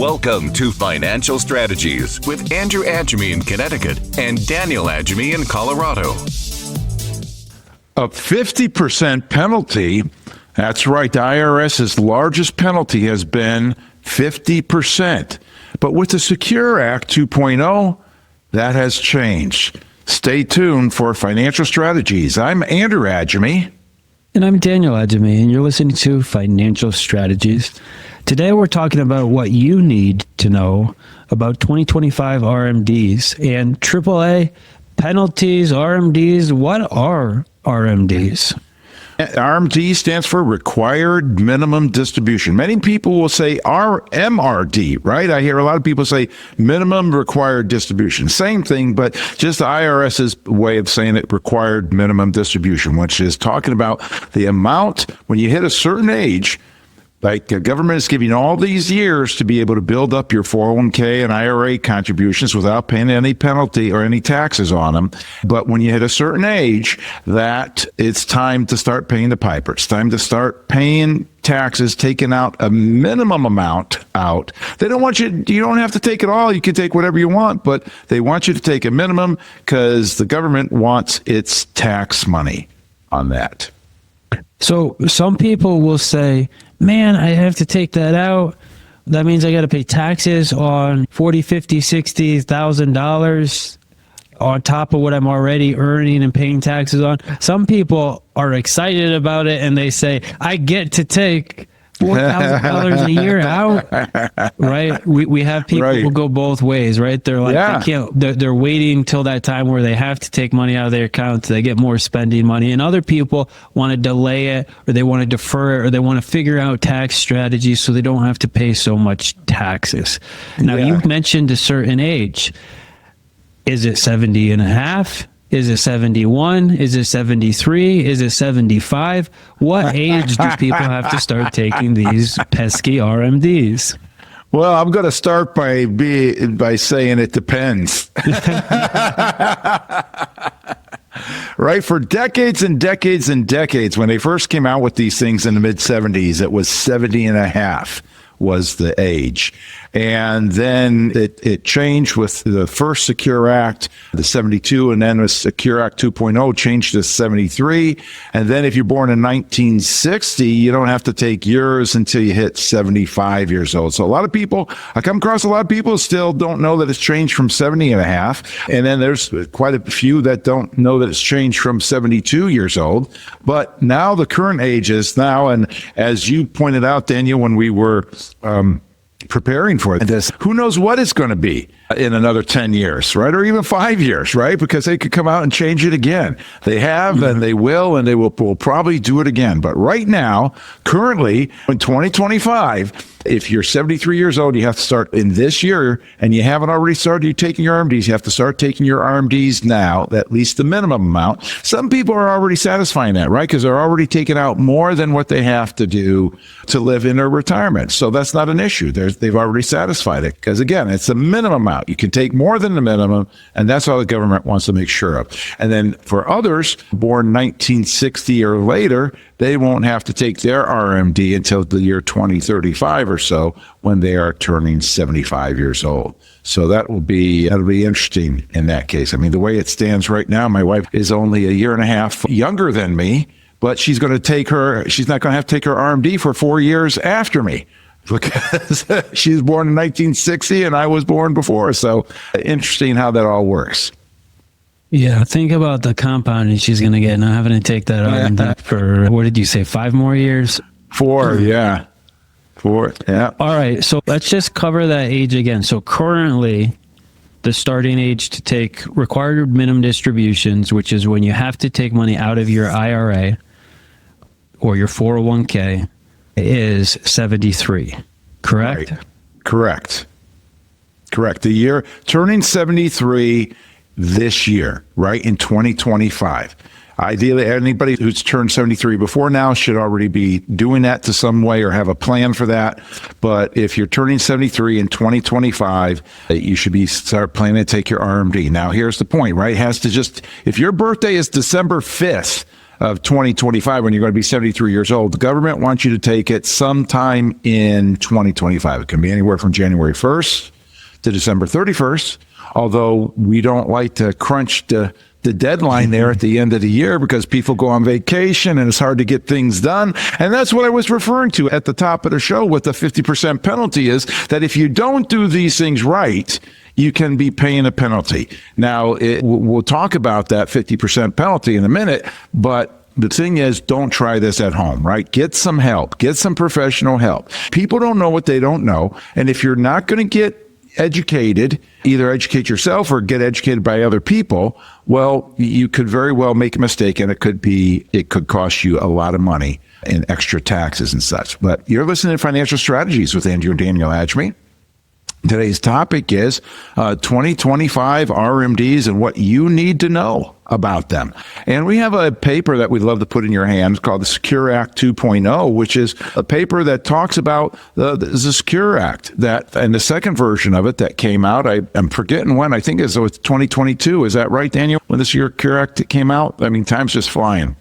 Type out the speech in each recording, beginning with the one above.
Welcome to Financial Strategies with Andrew Agemy in Connecticut and Daniel Agemy in Colorado. A 50% penalty. That's right. The IRS's largest penalty has been 50%. But with the Secure Act 2.0, that has changed. Stay tuned for Financial Strategies. I'm Andrew Agemy. And I'm Daniel Agemy, and you're listening to Financial Strategies. Today we're talking about what you need to know about 2025 RMDs and AAA penalties, RMDs. What are RMDs? RMD stands for Required Minimum Distribution. Many people will say RMRD, right? I hear a lot of people say Minimum Required Distribution. Same thing, but just the IRS's way of saying it, Required Minimum Distribution, which is talking about the amount when you hit a certain age. Like the government is giving all these years to be able to build up your 401k and IRA contributions without paying any penalty or any taxes on them. But when you hit a certain age, that it's time to start paying the piper. It's time to start paying taxes, taking out a minimum amount out. They don't want you don't have to take it all. You can take whatever you want, but they want you to take a minimum because the government wants its tax money on that. So some people will say, man, I have to take that out. That means I got to pay taxes on $40,000, $50,000, $60,000 on top of what I'm already earning and paying taxes on. Some people are excited about it and they say, I get to take $4,000 a year out, right? We have people who go both ways, right? They're like, they're waiting till that time where they have to take money out of their account so they get more spending money. And other people want to delay it, or they want to defer it, or they want to figure out tax strategies so they don't have to pay so much taxes. Now, you mentioned a certain age. Is it 70 and a half? Is it 71? Is it 73? Is it 75? What age do people have to start taking these pesky RMDs? Well, I'm going to start by saying it depends. Right? For decades and decades and decades, when they first came out with these things in the mid-70s, it was 70 and a half was the age. And then it changed with the first Secure Act, the 72, and then the Secure Act 2.0 changed to 73. And then if you're born in 1960, you don't have to take yours until you hit 75 years old. So I come across a lot of people still don't know that it's changed from 70 and a half. And then there's quite a few that don't know that it's changed from 72 years old. But now the current age is now, and as you pointed out, Daniel, when we were preparing for this, who knows what it's going to be in another 10 years, right? Or even 5 years, right? Because they could come out and change it again. They have, and they will probably do it again. But right now, currently, in 2025, if you're 73 years old, you have to start in this year, and you haven't already started taking your RMDs, you have to start taking your RMDs now, at least the minimum amount. Some people are already satisfying that, right? Because they're already taking out more than what they have to do to live in their retirement. So that's not an issue. They've already satisfied it. Because again, it's a minimum amount. You can take more than the minimum, and that's all the government wants to make sure of. And then for others born 1960 or later, they won't have to take their RMD until the year 2035 or so, when they are turning 75 years old. So that'll be interesting in that case. I mean, the way it stands right now, my wife is only a year and a half younger than me, but she's not going to have to take her RMD for 4 years after me, because she was born in 1960 and I was born before. So interesting how that all works. Yeah, think about the compounding she's going to get now having to take that RMD for, what did you say, 5 more years? 4, yeah. 4, yeah. All right, so let's just cover that age again. So currently, the starting age to take required minimum distributions, which is when you have to take money out of your IRA or your 401k, is 73, correct? Right. Correct. The year turning 73 this year, right, in 2025. Ideally, anybody who's turned 73 before now should already be doing that to some way or have a plan for that. But if you're turning 73 in 2025, you should start planning to take your RMD. Now, here's the point, right? It has to if your birthday is December 5th, of 2025, when you're going to be 73 years old, the government wants you to take it sometime in 2025. It can be anywhere from January 1st to December 31st, although we don't like to crunch the deadline there at the end of the year because people go on vacation and it's hard to get things done. And that's what I was referring to at the top of the show with the 50% penalty, is that if you don't do these things right, you can be paying a penalty. Now, we'll talk about that 50% penalty in a minute, but the thing is, don't try this at home, right? Get some help. Get some professional help. People don't know what they don't know. And if you're not going to get educated, either educate yourself or get educated by other people, well, you could very well make a mistake, and it could cost you a lot of money in extra taxes and such. But you're listening to Financial Strategies with Andrew and Daniel Agemy. Today's topic is 2025 RMDs and what you need to know about them. And we have a paper that we'd love to put in your hands called the Secure Act 2.0, which is a paper that talks about the Secure Act, and the second version of it that came out. I'm forgetting when. I think it's 2022. Is that right, Daniel? When the Secure Act came out? I mean, time's just flying.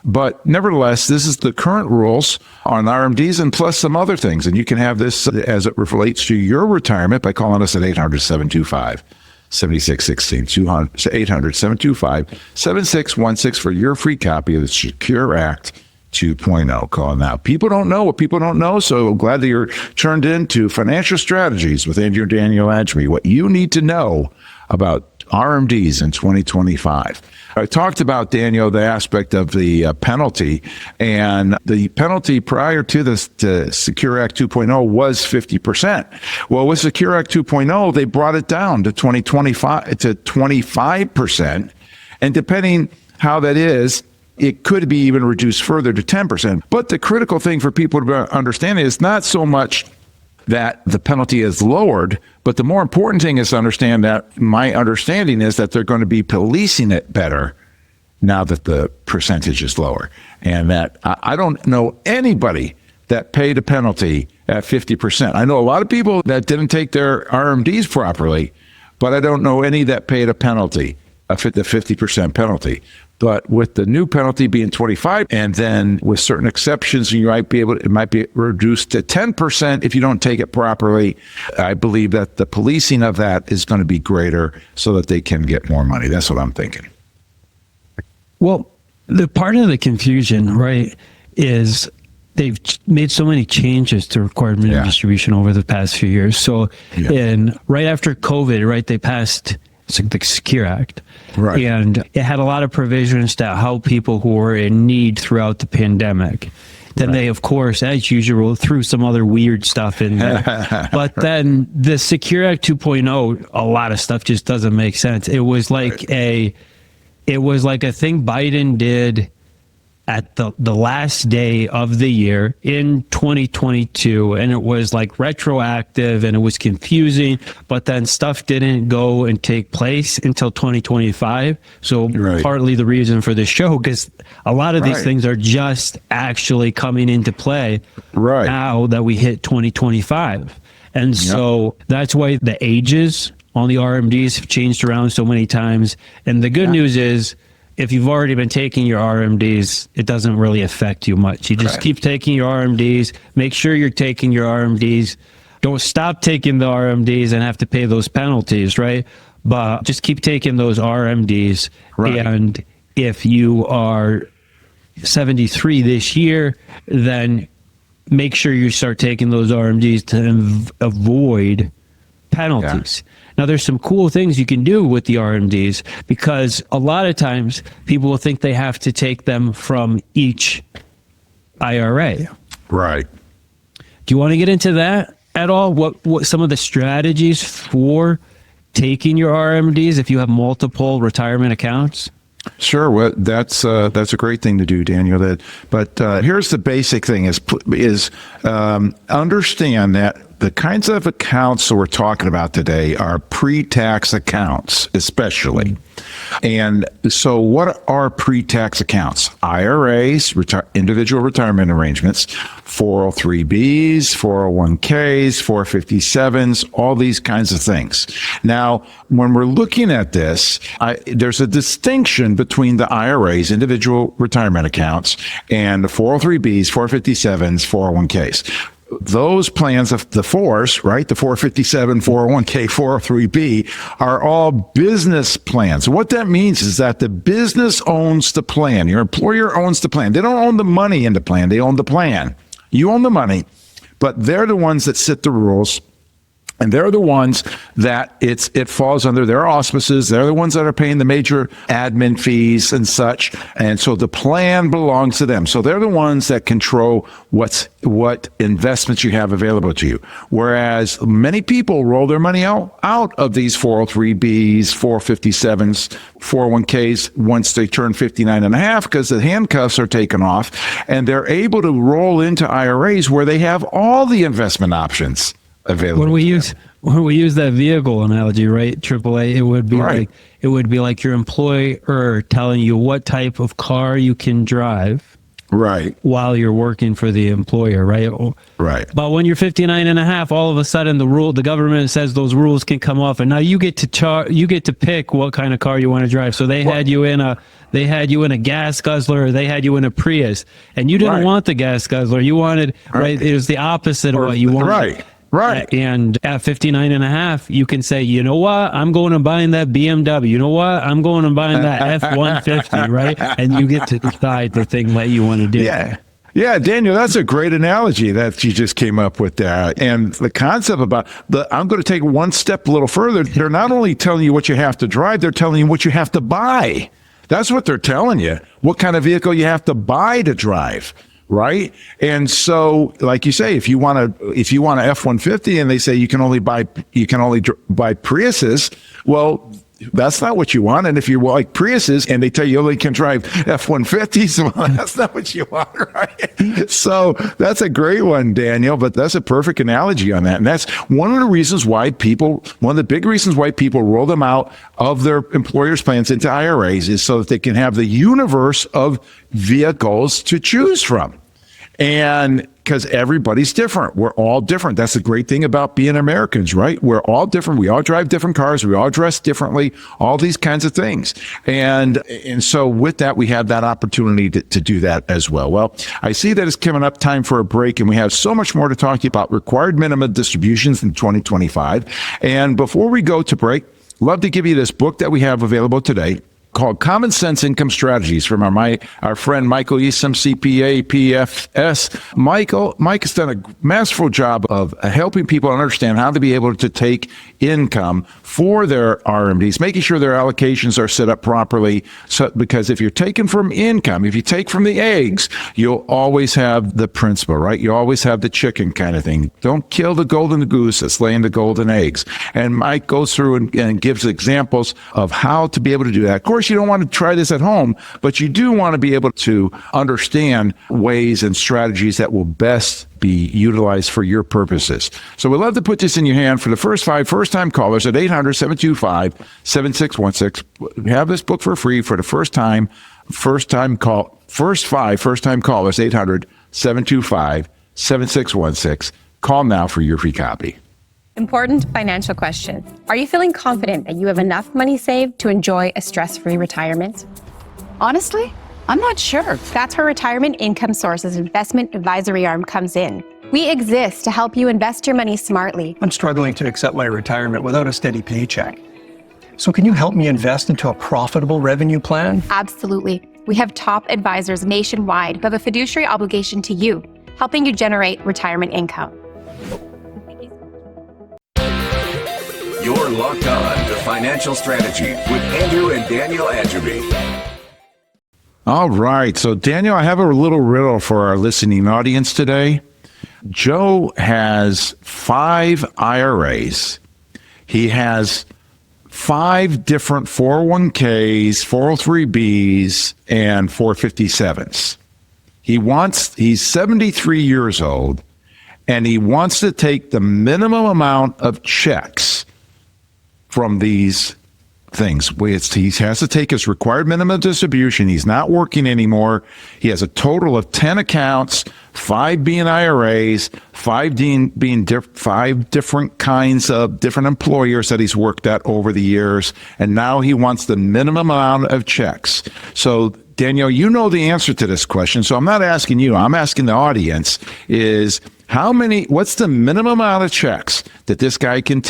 But nevertheless, this is the current rules on RMDs and plus some other things. And you can have this as it relates to your retirement by calling us at 800-725-7616, 800-725-7616 for your free copy of the Secure Act 2.0. Call now. People don't know what people don't know, so glad that you're turned into Financial Strategies with Andrew and Daniel Agemy, what you need to know about RMDs in 2025. I talked about, Daniel, the aspect of the penalty, and the penalty prior to this to Secure Act 2.0 was 50%. Well, with Secure Act 2.0, they brought it down to 25%, and depending how that is, it could be even reduced further to 10%. But the critical thing for people to understand is not so much that the penalty is lowered, but the more important thing is to understand that my understanding is that they're going to be policing it better now that the percentage is lower. And that I don't know anybody that paid a penalty at 50%. I know a lot of people that didn't take their RMDs properly, but I don't know any that paid a penalty, the 50% penalty. But with the new penalty being 25, and then with certain exceptions, it might be reduced to 10% if you don't take it properly. I believe that the policing of that is going to be greater so that they can get more money. That's what I'm thinking. Well, the part of the confusion, right, is they've made so many changes to required minimum distribution over the past few years. So right after COVID, right, they passed the Secure Act. Right. And it had a lot of provisions to help people who were in need throughout the pandemic. Then they, of course, as usual, threw some other weird stuff in there. But then the Secure Act 2.0, a lot of stuff just doesn't make sense. It was like a thing Biden did at the last day of the year in 2022, and it was like retroactive and it was confusing, but then stuff didn't go and take place until 2025. So partly the reason for this show, because a lot of these things are just actually coming into play now that we hit 2025. And so that's why the ages on the RMDs have changed around so many times. And the good news is, if you've already been taking your RMDs, it doesn't really affect you much. You just keep taking your RMDs. Make sure you're taking your RMDs. Don't stop taking the RMDs and have to pay those penalties, right? But just keep taking those RMDs. And if you are 73 this year, then make sure you start taking those RMDs to avoid penalties. Now, there's some cool things you can do with the RMDs, because a lot of times people will think they have to take them from each IRA. Right. Do you want to get into that at all? What some of the strategies for taking your RMDs if you have multiple retirement accounts? Sure. Well, that's a great thing to do, Daniel. But here's the basic thing: is understand that The kinds of accounts that we're talking about today are pre-tax accounts, especially. And so what are pre-tax accounts? IRAs, individual retirement arrangements, 403Bs, 401Ks, 457s, all these kinds of things. Now, when we're looking at this, there's a distinction between the IRAs, individual retirement accounts, and the 403Bs, 457s, 401Ks. Those plans of the fours, right? The 457, 401k, 403b are all business plans. What that means is that the business owns the plan. Your employer owns the plan. They don't own the money in the plan. They own the plan. You own the money, but they're the ones that set the rules. And they're the ones that it falls under their auspices. They're the ones that are paying the major admin fees and such. And so the plan belongs to them. So they're the ones that control what investments you have available to you. Whereas many people roll their money out of these 403Bs, 457s, 401Ks once they turn 59 and a half because the handcuffs are taken off and they're able to roll into IRAs where they have all the investment options available. When we use that vehicle analogy, right? AAA, it would be like your employer telling you what type of car you can drive, right, while you're working for the employer, right? Right. But when you're 59 and a half, all of a sudden the government says those rules can come off, and now you get to pick what kind of car you want to drive. So they had you in a gas guzzler, or they had you in a Prius, and you didn't want the gas guzzler. You wanted it was the opposite of what you wanted. Right. And at 59 and a half, you can say, you know what? I'm going to buying that BMW. You know what? I'm going to buying that F-150, right? And you get to decide the thing that you want to do. Yeah, Daniel, that's a great analogy that you just came up with there. And the concept about I'm going to take one step a little further. They're not only telling you what you have to drive, they're telling you what you have to buy. That's what they're telling you, what kind of vehicle you have to buy to drive. Right. And so, like you say, if you want an F-150 and they say you can only buy Priuses, well, that's not what you want. And if you like Priuses and they tell you only can drive F-150s, well, that's not what you want, right? So that's a great one, Daniel, but that's a perfect analogy on that. And that's one of the big reasons why people roll them out of their employer's plans into IRAs is so that they can have the universe of vehicles to choose from. And because everybody's different. We're all different. That's the great thing about being Americans, right? We're all different. We all drive different cars. We all dress differently, all these kinds of things. And so with that, we have that opportunity to do that as well. Well, I see that it's coming up time for a break, and we have so much more to talk to you about required minimum distributions in 2025. And before we go to break, love to give you this book that we have available today, called Common Sense Income Strategies from our friend Michael Eastham, CPA, PFS. Mike has done a masterful job of helping people understand how to be able to take income for their RMDs, making sure their allocations are set up properly. So, because if you're taking from income, if you take from the eggs, you'll always have the principal, right? You always have the chicken kind of thing. Don't kill the golden goose that's laying the golden eggs. And Mike goes through and gives examples of how to be able to do that. Of course, you don't want to try this at home, but you do want to be able to understand ways and strategies that will best be utilized for your purposes. So we'd love to put this in your hand for the first 5 first-time callers at 800-725-7616. We have this book for free for the first 5 first-time callers, 800-725-7616. Call now for your free copy. Important financial questions. Are you feeling confident that you have enough money saved to enjoy a stress-free retirement? Honestly, I'm not sure. That's where Retirement Income Sources investment advisory arm comes in. We exist to help you invest your money smartly. I'm struggling to accept my retirement without a steady paycheck. So can you help me invest into a profitable revenue plan? Absolutely. We have top advisors nationwide who have a fiduciary obligation to you, helping you generate retirement income. You're locked on to Financial Strategy with Andrew and Daniel Agemy. All right. So, Daniel, I have a little riddle for our listening audience today. Joe has 5 IRAs. He has 5 different 401ks, 403bs, and 457s. He's 73 years old, and he wants to take the minimum amount of checks from these things. He has to take his required minimum distribution. He's not working anymore. He has a total of 10 accounts, 5 being IRAs, 5 being 5 different kinds of different employers that he's worked at over the years. And now he wants the minimum amount of checks. So Danielle, you know the answer to this question. So I'm not asking you, I'm asking the audience is what's the minimum amount of checks that this guy can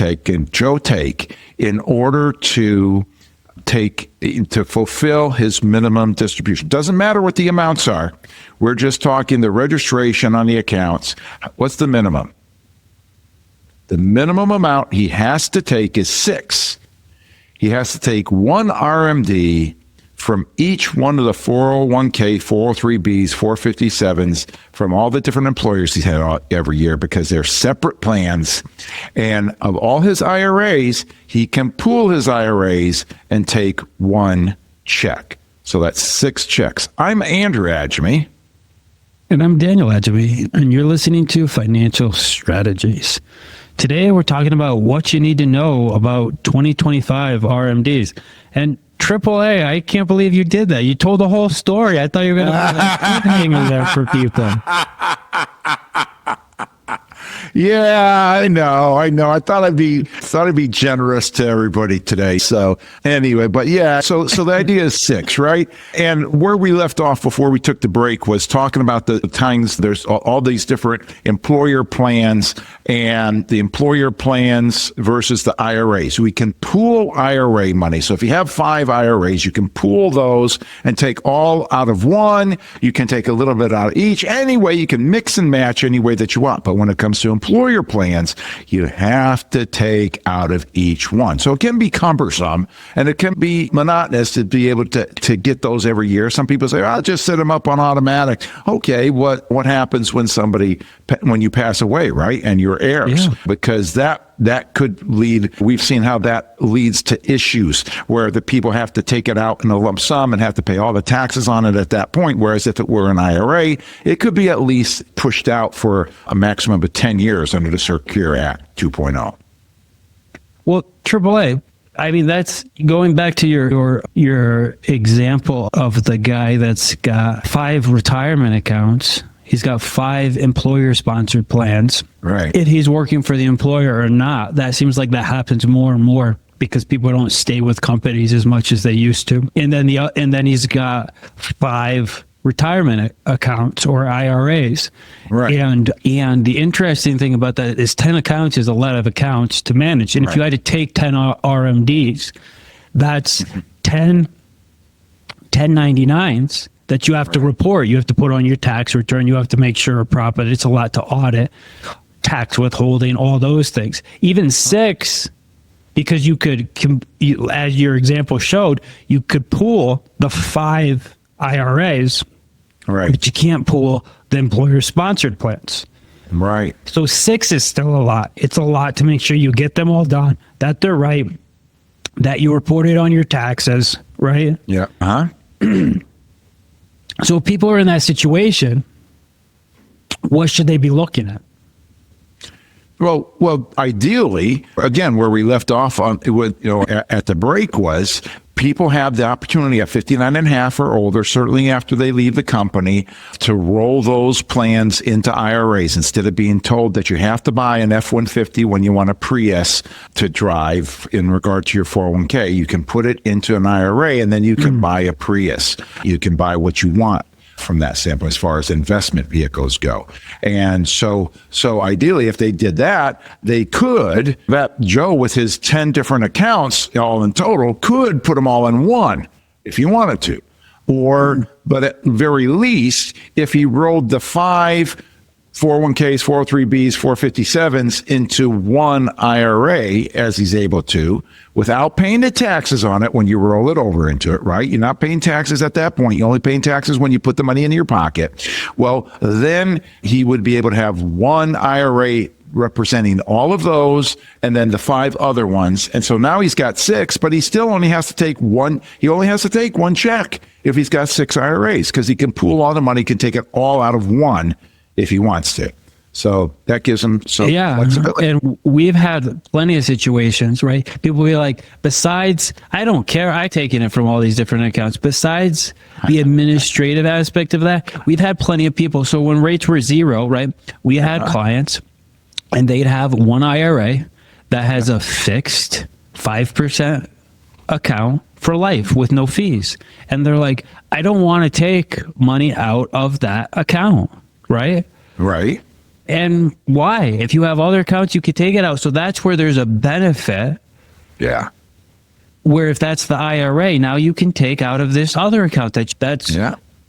Joe take in order to fulfill his minimum distribution? Doesn't matter what the amounts are. We're just talking the registration on the accounts. What's the minimum? The minimum amount he has to take is 6. He has to take 1 RMD from each one of the 401k, 403bs, 457s from all the different employers he's had every year, because they're separate plans. And of all his IRAs, he can pool his IRAs and take 1 check. So that's 6 checks. I'm Andrew Agemy. And I'm Daniel Agemy, and you're listening to Financial Strategies. Today, we're talking about what you need to know about 2025 RMDs. And AAA, I can't believe you did that. You told the whole story. I thought you were going to put a cliffhanger there for people. Yeah, I know. I thought I'd be generous to everybody today. So anyway, but yeah, so the idea is 6, right? And where we left off before we took the break was talking about the times there's all these different employer plans, and the employer plans versus the IRAs. We can pool IRA money. So if you have 5 IRAs, you can pool those and take all out of one. You can take a little bit out of each. Anyway, you can mix and match any way that you want. But when it comes to employer plans, you have to take out of each one. So it can be cumbersome and it can be monotonous to be able to get those every year. Some people say, I'll just set them up on automatic. Okay, what happens when you pass away, right? And your heirs, because that could lead, we've seen how that leads to issues where the people have to take it out in a lump sum and have to pay all the taxes on it at that point. Whereas if it were an IRA, it could be at least pushed out for a maximum of 10 years under the Secure Act 2.0. Well, AAA, I mean, that's going back to your example of the guy that's got 5 retirement accounts. He's got 5 employer-sponsored plans. Right. If he's working for the employer or not, that seems like that happens more and more because people don't stay with companies as much as they used to. And then he's got 5 retirement accounts or IRAs. Right. And the interesting thing about that is 10 accounts is a lot of accounts to manage. And if you had to take 10 RMDs, that's 10 1099s that you have to report. You have to put on your tax return. You have to make sure profit. It's a lot to audit, tax withholding, all those things. Even 6, because you could, as your example showed, you could pool the 5 IRAs, right? But you can't pool the employer-sponsored plans. Right. So 6 is still a lot. It's a lot to make sure you get them all done, that they're right, that you report it on your taxes, right? Yeah. Uh-huh. So if people are in that situation, what should they be looking at? Well, ideally, again, where we left off on at the break was people have the opportunity at 59 and a half or older, certainly after they leave the company, to roll those plans into IRAs instead of being told that you have to buy an F-150 when you want a Prius to drive in regard to your 401k. You can put it into an IRA and then you can buy a Prius. You can buy what you want from that standpoint as far as investment vehicles go. And so ideally, if they did that, that Joe with his 10 different accounts, all in total, could put them all in one if he wanted to. But at very least, if he rolled the 5 401ks, 403bs, 457s into one IRA as he's able to, without paying the taxes on it when you roll it over into it, right? You're not paying taxes at that point. You're only paying taxes when you put the money in your pocket. Well, then he would be able to have one IRA representing all of those and then the 5 other ones. And so now he's got 6, but he still only has to take one. He only has to take one check if he's got 6 IRAs because he can pool all the money, can take it all out of one if he wants to. So that gives them some Yeah. flexibility. And we've had plenty of situations, right? People be like, besides, I don't care. I've taken it from all these different accounts. Besides the administrative aspect of that, we've had plenty of people. So when rates were zero, right? We had clients and they'd have one IRA that has a fixed 5% account for life with no fees. And they're like, I don't want to take money out of that account, right? Right. And why? If you have other accounts, you could take it out. So that's where there's a benefit. Yeah. Where if that's the IRA, now you can take out of this other account that's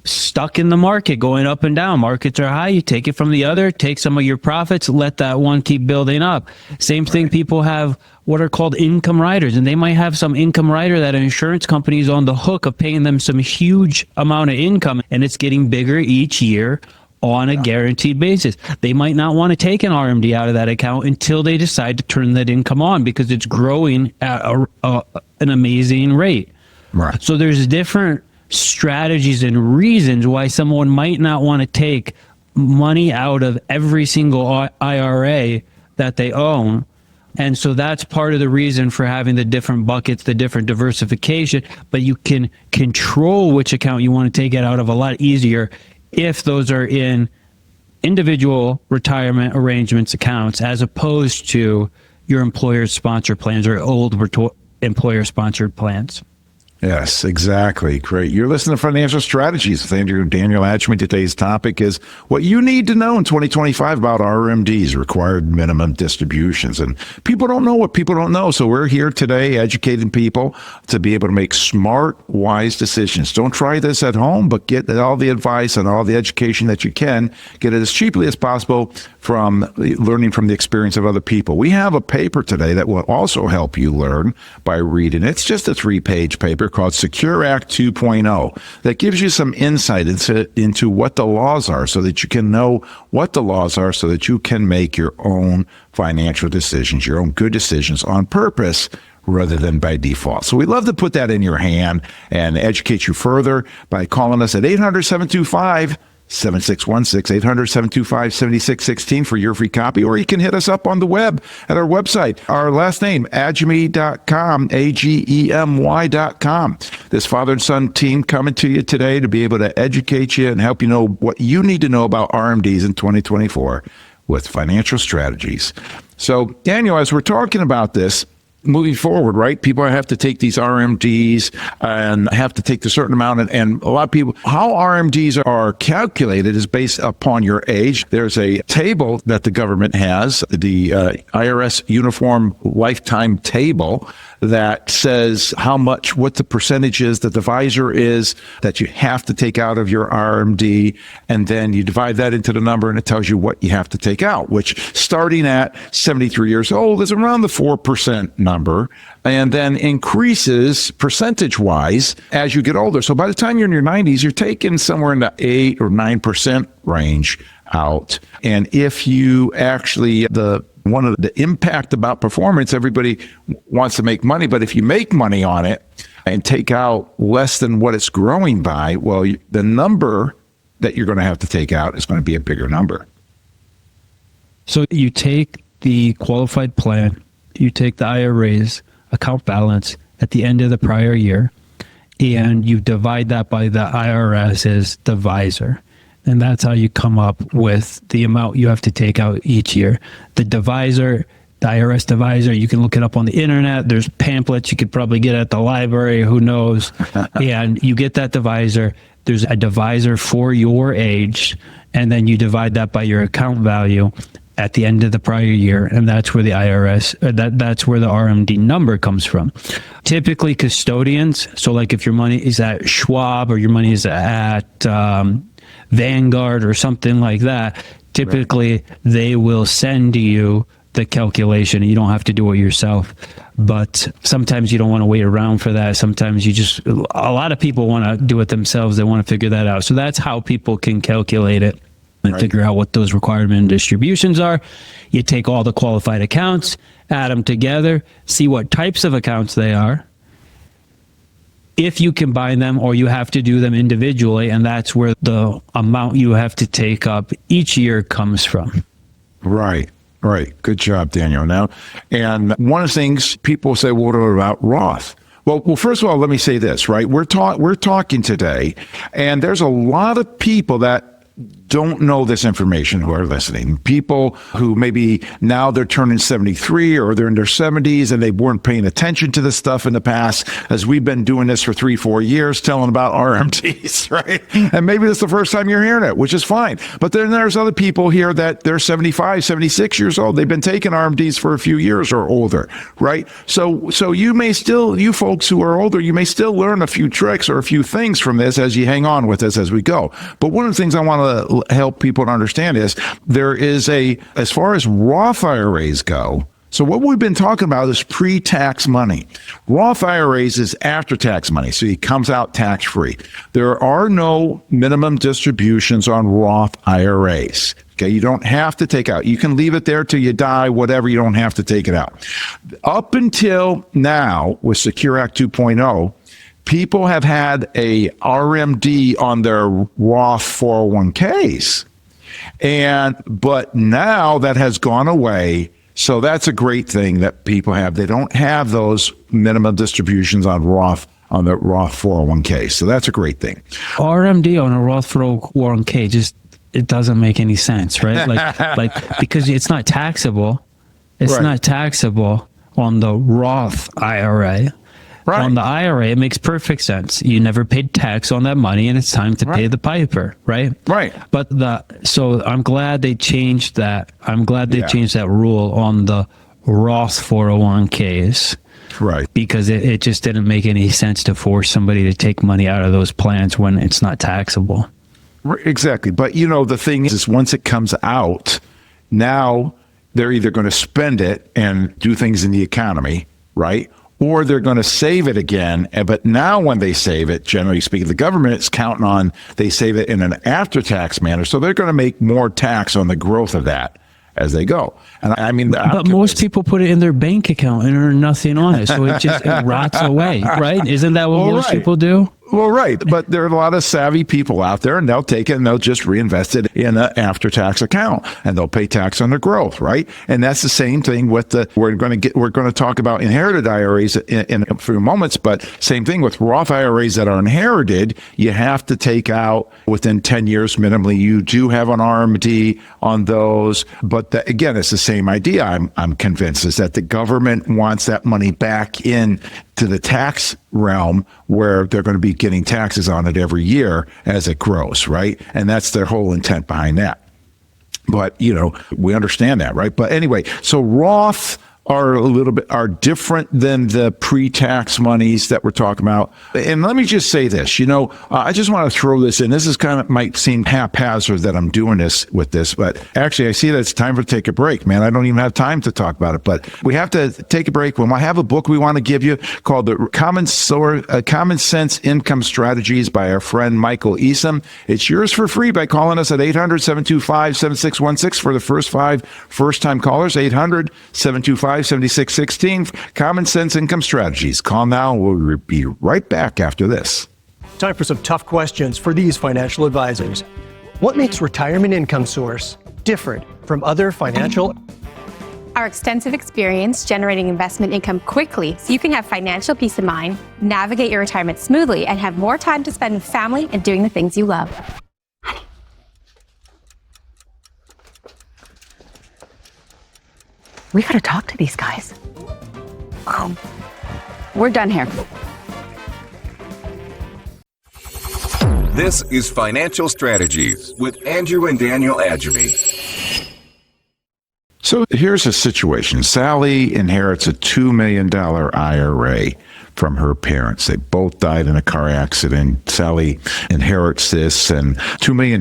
stuck in the market, going up and down. Markets are high. You take it from the other, take some of your profits, let that one keep building up. Same thing. People have what are called income riders, and they might have some income rider that an insurance company is on the hook of paying them some huge amount of income, and it's getting bigger each year on a guaranteed basis. They might not want to take an RMD out of that account until they decide to turn that income on because it's growing at an amazing rate. Right. So there's different strategies and reasons why someone might not want to take money out of every single IRA that they own. And so that's part of the reason for having the different buckets, the different diversification, but you can control which account you want to take it out of a lot easier if those are in individual retirement arrangements accounts, as opposed to your employer's sponsor plans or old employer sponsored plans. Yes, exactly. Great. You're listening to Financial Strategies with Andrew and Daniel Agemy. Today's topic is what you need to know in 2025 about RMDs, required minimum distributions. And people don't know what people don't know. So we're here today educating people to be able to make smart, wise decisions. Don't try this at home, but get all the advice and all the education that you can. Get it as cheaply as possible from learning from the experience of other people. We have a paper today that will also help you learn by reading. It's just a 3-page paper called Secure Act 2.0 that gives you some insight into what the laws are so that you can know what the laws are so that you can make your own financial decisions, your own good decisions on purpose rather than by default. So we'd love to put that in your hand and educate you further by calling us at 800-725-7616, 800-725-7616 for your free copy, or you can hit us up on the web at our website. Our last name, agemy.com, AGEMY.com. This father and son team coming to you today to be able to educate you and help you know what you need to know about RMDs in 2024 with financial strategies. So, Daniel, as we're talking about this, moving forward, right? People have to take these RMDs and have to take a certain amount. And a lot of people, how RMDs are calculated is based upon your age. There's a table that the government has, the IRS Uniform Lifetime Table, that says what the percentage is, the divisor is that you have to take out of your RMD. And then you divide that into the number and it tells you what you have to take out, which starting at 73 years old is around the 4% number, and then increases percentage-wise as you get older. So by the time you're in your 90s, you're taking somewhere in the 8 or 9% range out. And if you actually, one of the impact about performance, everybody wants to make money, but if you make money on it and take out less than what it's growing by, well, the number that you're going to have to take out is going to be a bigger number. So you take the qualified plan, you take the IRA's account balance at the end of the prior year, and you divide that by the IRS's divisor. And that's how you come up with the amount you have to take out each year. The divisor, the IRS divisor, you can look it up on the internet. There's pamphlets you could probably get at the library, who knows. And you get that divisor. There's a divisor for your age, and then you divide that by your account value at the end of the prior year, and that's where the that's where the RMD number comes from. Typically custodians, so like if your money is at Schwab or your money is at Vanguard or something like that, typically they will send you the calculation. You don't have to do it yourself, but sometimes you don't want to wait around for that. Sometimes a lot of people want to do it themselves. They want to figure that out. So that's how people can calculate it and figure out what those requirement distributions are. You take all the qualified accounts, add them together, see what types of accounts they are, if you combine them, or you have to do them individually, and that's where the amount you have to take up each year comes from. Right. Right. Good job, Daniel. Now, and one of the things people say, well, what about Roth? Well, first of all, let me say this, right? We're talking today, and there's a lot of people that don't know this information who are listening. People who maybe now they're turning 73 or they're in their 70s and they weren't paying attention to this stuff in the past, as we've been doing this for 3-4 years, telling about RMDs, right? And maybe this is the first time you're hearing it, which is fine. But then there's other people here that they're 75, 76 years old. They've been taking RMDs for a few years or older, right? So you may still, you folks who are older, you may still learn a few tricks or a few things from this as you hang on with this as we go. But one of the things I want to help people to understand is there is as far as Roth IRAs go, so what we've been talking about is pre-tax money. Roth IRAs is after-tax money, so it comes out tax-free. There are no minimum distributions on Roth IRAs. Okay, you don't have to take out. You can leave it there till you die, whatever. You don't have to take it out. Up until now, with Secure Act 2.0, people have had a RMD on their Roth 401ks. But now that has gone away. So that's a great thing that people have. They don't have those minimum distributions on the Roth 401k. So that's a great thing. RMD on a Roth 401k, it doesn't make any sense, right? Like because it's not taxable. It's Right. not taxable on the Roth IRA. Right. On the IRA, it makes perfect sense. You never paid tax on that money, and it's time to pay the piper, right? Right. But so I'm glad they changed that. I'm glad they changed that rule on the Roth 401ks. Right. Because it just didn't make any sense to force somebody to take money out of those plans when it's not taxable. Exactly. But, the thing is once it comes out, now they're either going to spend it and do things in the economy, right? Or they're going to save it again. But now when they save it, generally speaking, the government is counting on they save it in an after-tax manner. So they're going to make more tax on the growth of that as they go. And I mean, but most people put it in their bank account and earn nothing on it. So it rots away, right? Isn't that what most people do? Well, right. But there are a lot of savvy people out there, and they'll take it and they'll just reinvest it in an after-tax account, and they'll pay tax on the growth, right? And that's the same thing with we're going to talk about inherited IRAs in a few moments, but same thing with Roth IRAs that are inherited. You have to take out within 10 years minimally. You do have an RMD on those, but again, it's the same idea. I'm convinced is that the government wants that money back in to the tax realm where they're going to be getting taxes on it every year as it grows, right? And that's their whole intent behind that. But, we understand that, right? But anyway, so Roth are different than the pre-tax monies that we're talking about. And let me just say this, I just want to throw this in. This is might seem haphazard that I'm doing this with this, but actually I see that it's time to take a break, man. I don't even have time to talk about it, but we have to take a break. I have a book we want to give you called the Common Sense Income Strategies by our friend Michael Easom. It's yours for free by calling us at 800-725-7616 for the first 5 first-time callers, 800-725-7616, Common Sense Income Strategies. Call now. We'll be right back after this. Time for some tough questions for these financial advisors. What makes Retirement Income Source different from other financial? Our extensive experience generating investment income quickly so you can have financial peace of mind, navigate your retirement smoothly, and have more time to spend with family and doing the things you love. We gotta talk to these guys. We're done here. This is Financial Strategies with Andrew and Daniel Agemy. So here's a situation. Sally inherits a $2 million IRA from her parents. They both died in a car accident. Sally inherits this and $2 million.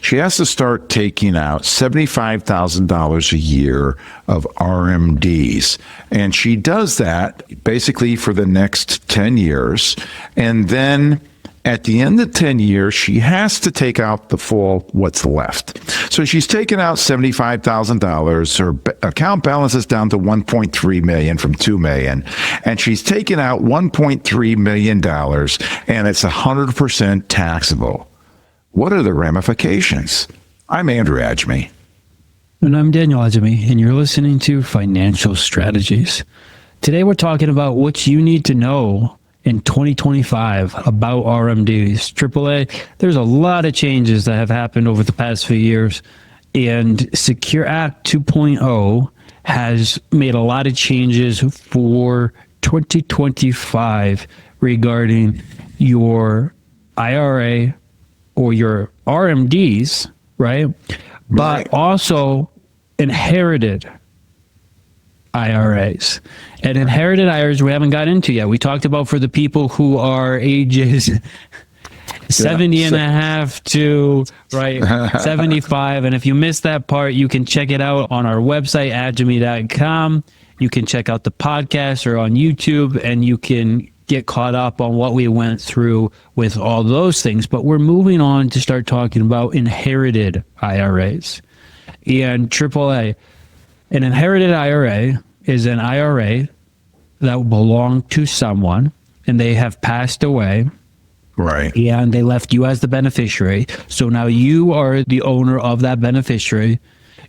She has to start taking out $75,000 a year of RMDs. And she does that basically for the next 10 years. And then at the end of 10 years, she has to take out the full what's left. So she's taken out $75,000. Her account balance is down to $1.3 million from $2 million. And she's taken out $1.3 million, and it's 100% taxable. What are the ramifications? I'm Andrew Agemy. And I'm Daniel Agemy, and you're listening to Financial Strategies. Today we're talking about what you need to know in 2025 about RMDs. AAA, there's a lot of changes that have happened over the past few years, and Secure Act 2.0 has made a lot of changes for 2025 regarding your IRA or your RMDs, right? But also inherited IRAs. And inherited IRAs we haven't got into yet. We talked about for the people who are ages 70 and a half to 75. And if you missed that part, you can check it out on our website, agemy.com. You can check out the podcast or on YouTube, and you can get caught up on what we went through with all those things. But we're moving on to start talking about inherited IRAs. And AAA, an inherited IRA is an IRA that belonged to someone and they have passed away. Right. And they left you as the beneficiary. So now you are the owner of that beneficiary.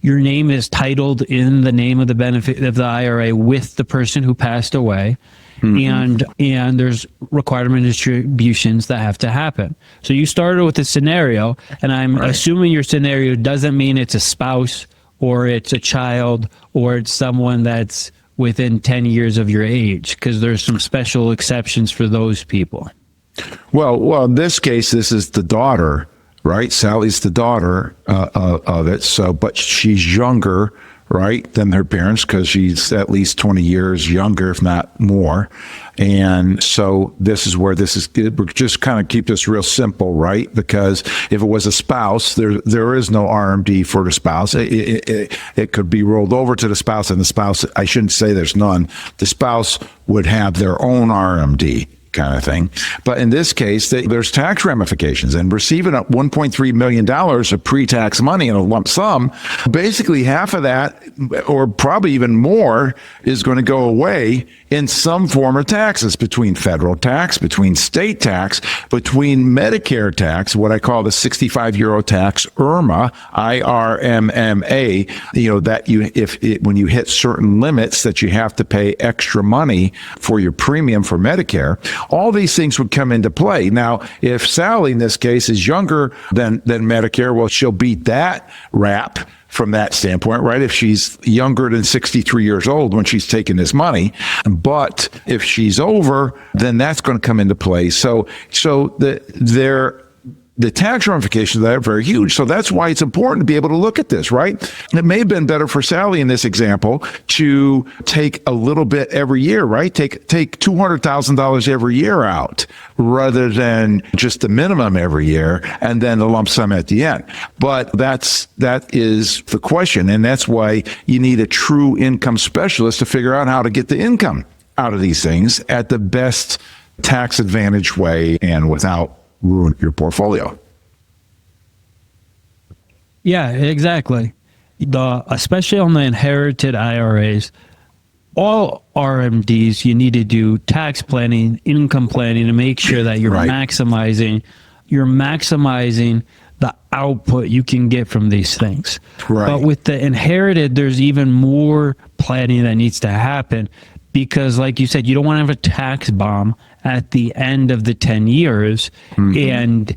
Your name is titled in the name of the benefit of the IRA with the person who passed away. And there's requirement distributions that have to happen. So you started with a scenario, and I'm assuming your scenario doesn't mean it's a spouse or it's a child or it's someone that's within 10 years of your age, because there's some special exceptions for those people. Well, in this case, this is the daughter, right? Sally's the daughter of it. So, but she's younger, right, than her parents, because she's at least 20 years younger, if not more. And so this is where this is, we're just kind of keep this real simple, right? Because if it was a spouse, there is no RMD for the spouse. It could be rolled over to the spouse, and the spouse, I shouldn't say there's none. The spouse would have their own RMD. Kind of thing. But in this case, there's tax ramifications, and receiving $1.3 million of pre-tax money in a lump sum, basically half of that, or probably even more, is going to go away in some form of taxes, between federal tax, between state tax, between Medicare tax, what I call the 65-year tax, IRMA, IRMMA, that when you hit certain limits that you have to pay extra money for your premium for Medicare. All these things would come into play. Now, if Sally, in this case, is younger than Medicare, well, she'll beat that rap from that standpoint, right? If she's younger than 63 years old when she's taking this money. But if she's over, then that's going to come into play. So the tax ramifications of that are very huge. So that's why it's important to be able to look at this, right? It may have been better for Sally in this example to take a little bit every year, right? Take $200,000 every year out rather than just the minimum every year and then the lump sum at the end. But that is the question. And that's why you need a true income specialist to figure out how to get the income out of these things at the best tax advantage way and without ruin your Yeah, exactly. Especially on the inherited IRAs, all RMDs, you need to do tax planning, income planning to make sure that you're maximizing the output you can get from these things. Right. But with the inherited, there's even more planning that needs to happen, because like you said, you don't want to have a tax bomb at the end of the 10 years and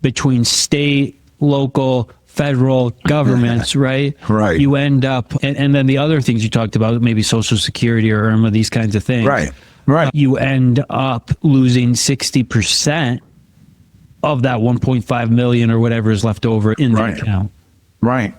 between state, local, federal governments, right? Right. You end up, and then the other things you talked about, maybe Social Security or IRMA, these kinds of things. Right. You end up losing 60% of that 1.5 million or whatever is left over in the account. Right.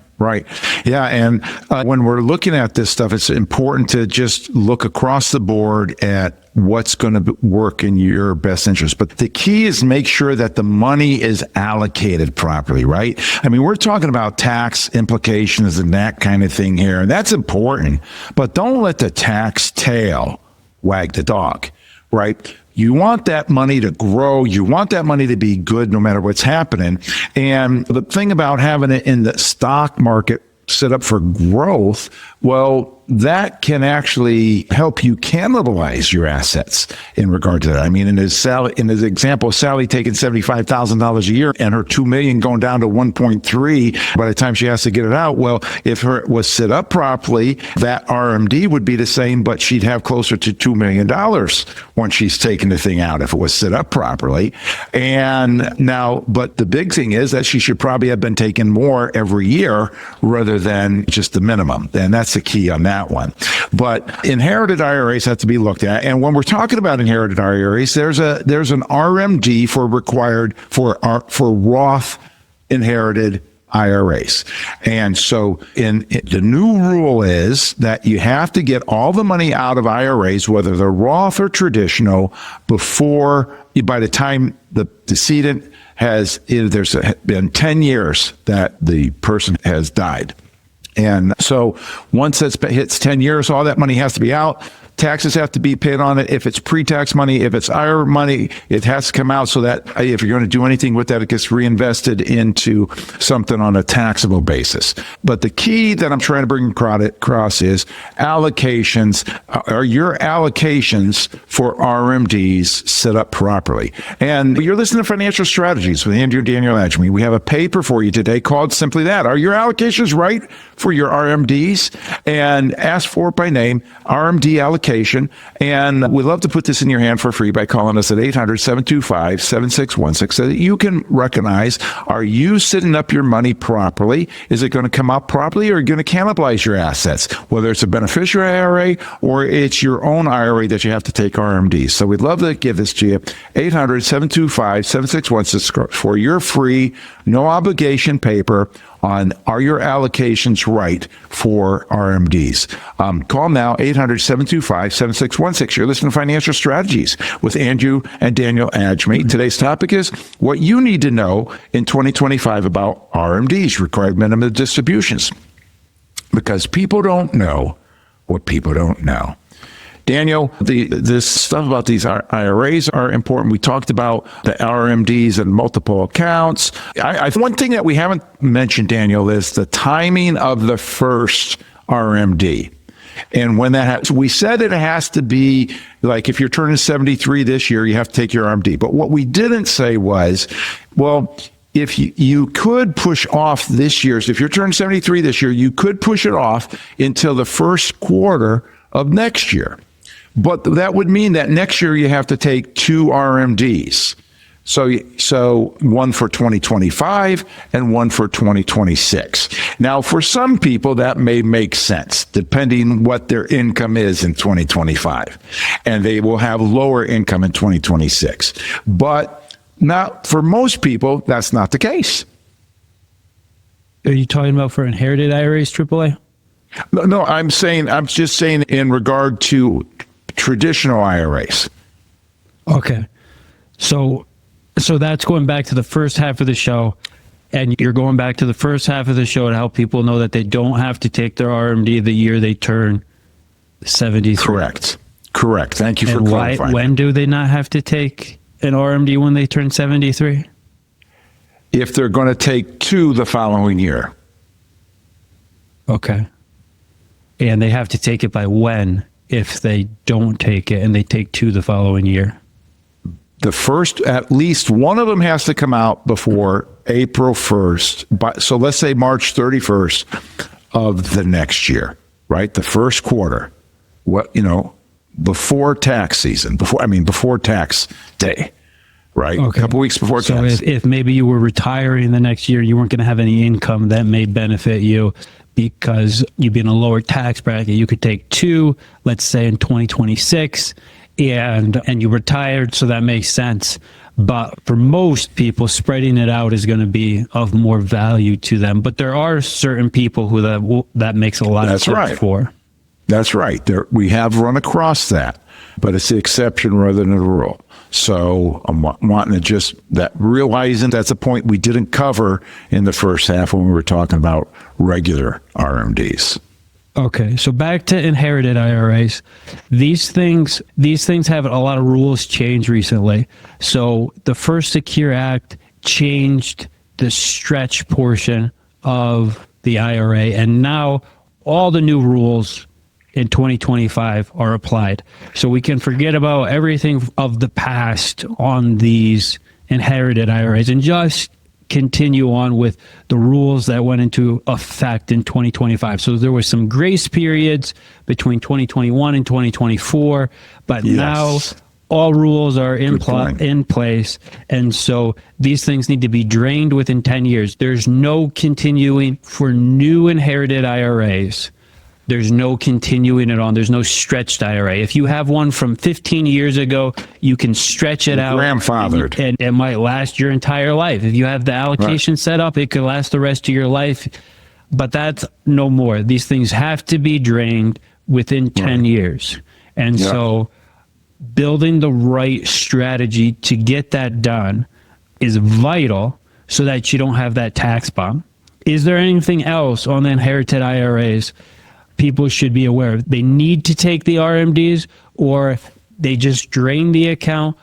Yeah. And when we're looking at this stuff, it's important to just look across the board at what's going to work in your best interest. But the key is make sure that the money is allocated properly, right? I mean, we're talking about tax implications and that kind of thing here, and that's important. But don't let the tax tail wag the dog, right? You want that money to grow. You want that money to be good no matter what's happening. And the thing about having it in the stock market set up for growth, well, that can actually help you cannibalize your assets in regard to that. I mean, in his example, Sally taking $75,000 a year and her $2 million going down to 1.3 by the time she has to get it out. Well, if it was set up properly, that RMD would be the same, but she'd have closer to $2 million once she's taken the thing out if it was set up properly. And now, but the big thing is that she should probably have been taking more every year rather than just the minimum. And that's the key on that one. But inherited IRAs have to be looked at. And when we're talking about inherited IRAs, there's an RMD for Roth inherited IRAs. And so the new rule is that you have to get all the money out of IRAs, whether they're Roth or traditional, by the time the decedent there's been 10 years that the person has died. And so once it hits 10 years, all that money has to be out. Taxes have to be paid on it. If it's pre-tax money, if it's IRA money, it has to come out so that if you're going to do anything with that, it gets reinvested into something on a taxable basis. But the key that I'm trying to bring across is allocations. Are your allocations for RMDs set up properly? And you're listening to Financial Strategies with Andrew and Daniel Agemy. We have a paper for you today called simply that. Are your allocations right for your RMDs? And ask for it by name, RMD allocation. And we'd love to put this in your hand for free by calling us at 800-725-7616 so that you can recognize, are you setting up your money properly? Is it going to come out properly, or are you going to cannibalize your assets? Whether it's a beneficiary IRA or it's your own IRA that you have to take RMDs. So we'd love to give this to you. 800-725-7616 for your free, no obligation paper on are your allocations right for RMDs. Call now, 800-725-7616. You're listening to Financial Strategies with Andrew and Daniel Agemy. Today's topic is what you need to know in 2025 about RMDs, required minimum distributions, because people don't know what people don't know. Daniel, this stuff about these IRAs are important. We talked about the RMDs and multiple accounts. One thing that we haven't mentioned, Daniel, is the timing of the first RMD. And when that happens, we said it has to be like if you're turning 73 this year, you have to take your RMD. But what we didn't say was, well, if you could push off this year's, if you're turning 73 this year, you could push it off until the first quarter of next year. But that would mean that next year you have to take 2 RMDs. So one for 2025 and one for 2026. Now, for some people, that may make sense, depending what their income is in 2025. And they will have lower income in 2026. But not for most people, that's not the case. Are you talking about for inherited IRAs, AAA? No, I'm just saying in regard to traditional IRAs. Okay. So that's going back to the first half of the show, and you're going back to the first half of the show to help people know that they don't have to take their RMD the year they turn 73. Correct. Thank you for clarifying. When do they not have to take an RMD when they turn 73? If they're going to take 2 the following year. Okay. And they have to take it by when if they don't take it and they take 2 the following year? The first, at least one of them has to come out before April 1st. So let's say March 31st of the next year, right? The first quarter, before tax season, before tax day, right? Okay. A couple weeks before tax. So if maybe you were retiring the next year, you weren't going to have any income that may benefit you because you'd be in a lower tax bracket. You could take 2, let's say in 2026, and you retired, so that makes sense. But for most people, spreading it out is going to be of more value to them. But there are certain people who that makes a lot of sense for. That's right. We have run across that, but it's the exception rather than the rule. So I'm wanting to just realizing that's a point we didn't cover in the first half when we were talking about regular RMDs. Okay, so back to inherited IRAs. These things have a lot of rules change recently. So the First Secure Act changed the stretch portion of the IRA, and now all the new rules in 2025 are applied. So we can forget about everything of the past on these inherited IRAs and just continue on with the rules that went into effect in 2025. So there were some grace periods between 2021 and 2024, but now all rules are in place. And so these things need to be drained within 10 years. There's no continuing for new inherited IRAs. There's no continuing it on. There's no stretched IRA. If you have one from 15 years ago, you can stretch it out. Grandfathered. And it might last your entire life. If you have the allocation set up, it could last the rest of your life. But that's no more. These things have to be drained within 10 years. And so building the right strategy to get that done is vital so that you don't have that tax bomb. Is there anything else on the inherited IRAs people should be aware of? They need to take the RMDs, or they just drain the account?